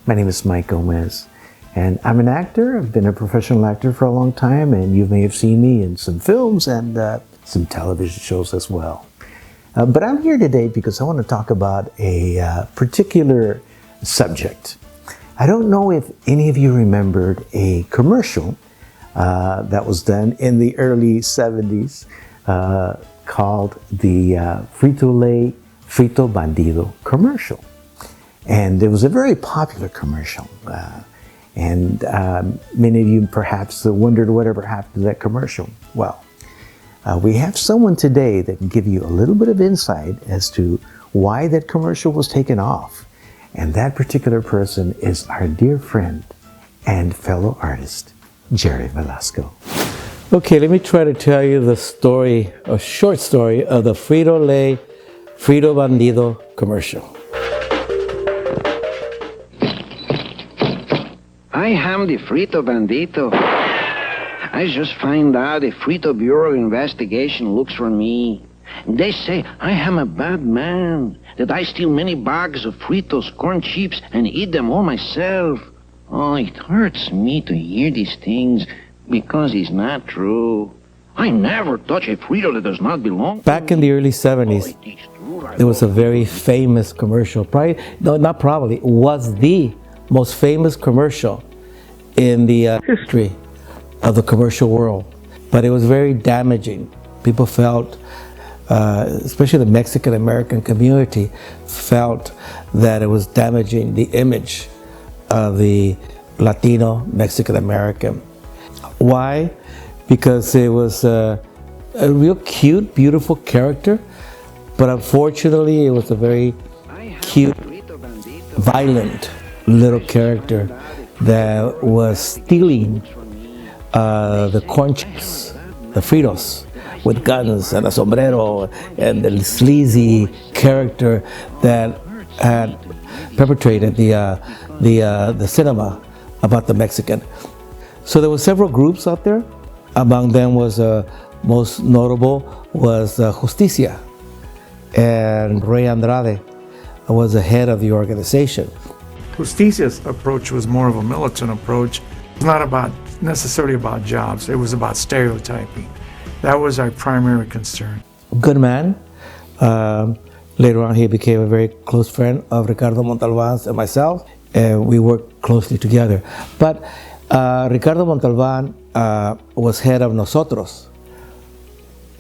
My name is Mike Gomez, and I'm an actor. I've been a professional actor for a long time, and you may have seen me in some films and some television shows as well. But I'm here today because I want to talk about a particular subject. I don't know if any of you remembered a commercial that was done in the early 70s called the Frito Bandito commercial. And it was a very popular commercial. And many of you perhaps wondered whatever happened to that commercial. Well, we have someone today that can give you a little bit of insight as to why that commercial was taken off. And that particular person is our dear friend and fellow artist, Jerry Velasco. Okay, let me try to tell you the story, a short story of the Frito Bandito commercial. I am the Frito Bandito. I just find out the Frito Bureau of Investigation looks for me. They say I am a bad man, that I steal many bags of Fritos Corn Chips and eat them all myself. Oh, it hurts me to hear these things because it's not true. I never touch a Frito that does not belong to me. Back in the early 70s, there was a very famous commercial. It was the most famous commercial in the history of the commercial world. But it was very damaging. People felt, especially the Mexican American community, felt that it was damaging the image of the Latino Mexican American. Why? Because it was a real cute, beautiful character, but unfortunately it was a very cute, violent little character that was stealing the corn chips, the Fritos, with guns and a sombrero, and the sleazy character that had perpetrated the cinema about the Mexican. So there were several groups out there. Among them was most notable was Justicia, and Rey Andrade was the head of the organization. Justicia's approach was more of a militant approach. It's not necessarily about jobs, it was about stereotyping. That was our primary concern. Good man. Later on he became a very close friend of Ricardo Montalban and myself, and we worked closely together. But Ricardo Montalban was head of Nosotros,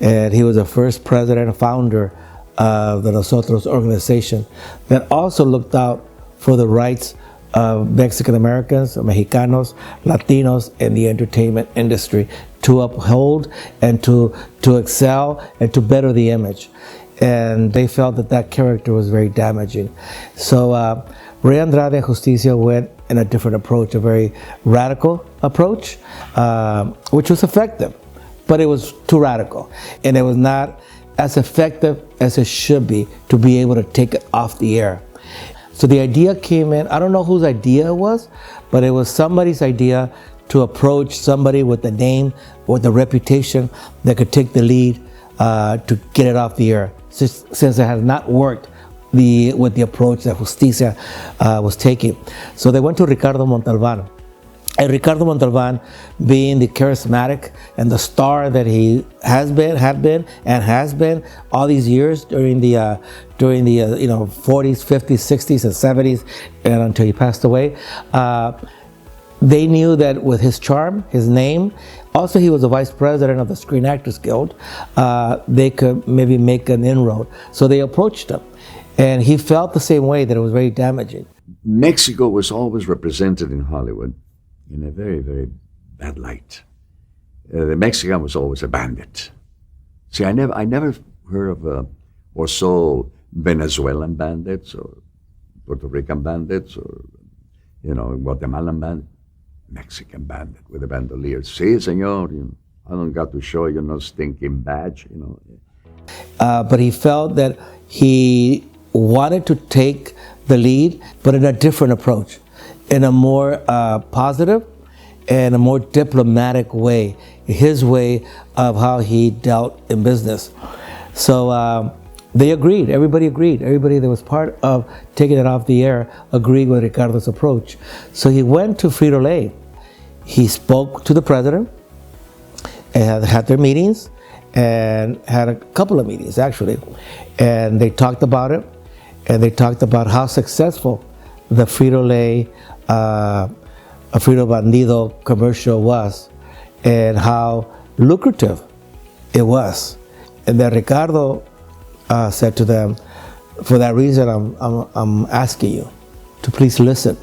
and he was the first president and founder of the Nosotros organization that also looked out for the rights of Mexican Americans, Mexicanos, Latinos in the entertainment industry, to uphold and to excel and to better the image. And they felt that that character was very damaging. So Rey Andrade and Justicia went in a different approach, a very radical approach, which was effective, but it was too radical. And it was not as effective as it should be to be able to take it off the air. So the idea came in, I don't know whose idea it was, but it was somebody's idea to approach somebody with a name, with a reputation that could take the lead to get it off the air, since it has not worked with the approach that Justicia was taking. So they went to Ricardo Montalban. And Ricardo Montalban, being the charismatic and the star that he had been all these years during the 40s, 50s, 60s, and 70s, and until he passed away, they knew that with his charm, his name, also he was the vice president of the Screen Actors Guild, they could maybe make an inroad. So they approached him, and he felt the same way, that it was very damaging. Mexico was always represented in Hollywood in a very, very bad light. The Mexican was always a bandit. See, I never heard of or saw Venezuelan bandits or Puerto Rican bandits or, Guatemalan bandits. Mexican bandit with a bandolier. Sí, señor, I don't got to show you no stinking badge, But he felt that he wanted to take the lead, but in a different approach, in a more positive and a more diplomatic way, his way of how he dealt in business. So they agreed. Everybody agreed. Everybody that was part of taking it off the air agreed with Ricardo's approach. So he went to Frito-Lay. He spoke to the president and had their meetings, and had a couple of meetings actually, and they talked about it, and they talked about how successful the Frito-Lay Frito Bandito commercial was, and how lucrative it was, and then Ricardo said to them, for that reason I'm asking you to please listen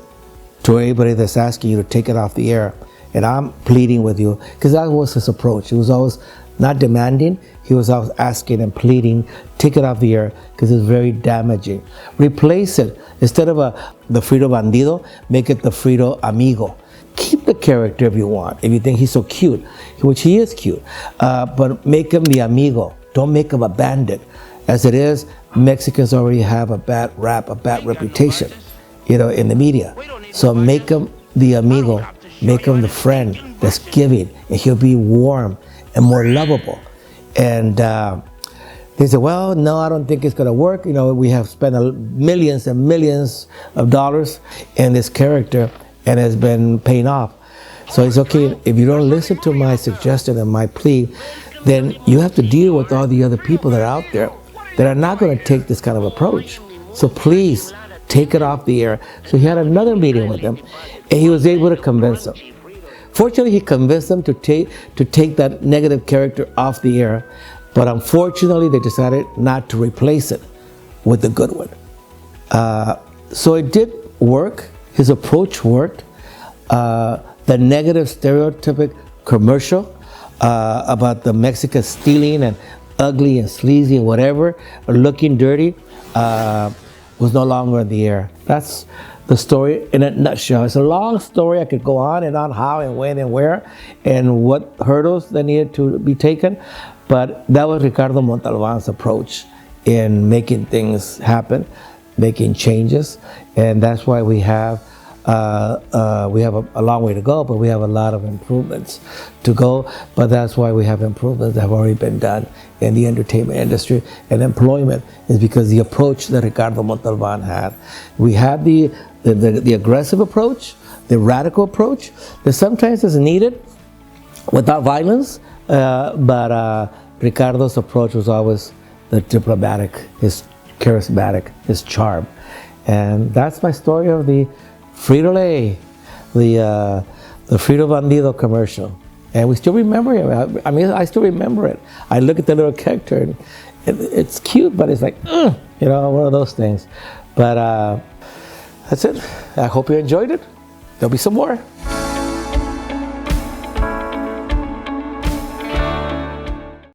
to everybody that's asking you to take it off the air, and I'm pleading with you, because that was his approach. He was always not demanding, he was always asking and pleading, take it off the air, because it's very damaging. Replace it, instead of the Frito Bandito, make it the Frito Amigo. Keep the character if you want, if you think he's so cute, which he is cute, but make him the Amigo. Don't make him a bandit. As it is, Mexicans already have a bad rap, a bad reputation, in the media. So make him the Amigo, make him the friend that's giving, and he'll be warm and more lovable. And they said, well, no, I don't think it's gonna work. We have spent millions and millions of dollars in this character, and it's been paying off. So it's okay, if you don't listen to my suggestion and my plea, then you have to deal with all the other people that are out there that are not gonna take this kind of approach. So please, take it off the air. So he had another meeting with them, and he was able to convince them. Fortunately, he convinced them to take that negative character off the air, but unfortunately, they decided not to replace it with the good one. So it did work. His approach worked. The negative stereotypic commercial about the Mexicans stealing and ugly and sleazy and whatever, or looking dirty, was no longer in the air. That's the story in a nutshell. It's a long story. I could go on and on how and when and where and what hurdles that needed to be taken, but that was Ricardo Montalban's approach in making things happen, making changes, and that's why we have a long way to go, but we have a lot of improvements to go. But that's why we have improvements that have already been done in the entertainment industry, and employment is because the approach that Ricardo Montalban had. We had the aggressive approach, the radical approach that sometimes is needed without violence, but Ricardo's approach was always the diplomatic, his charismatic, his charm. And that's my story of the Frito-Lay, the Frito Bandito commercial. And we still remember it. I still remember it. I look at the little character, and it's cute, but it's like, one of those things. But that's it. I hope you enjoyed it. There'll be some more.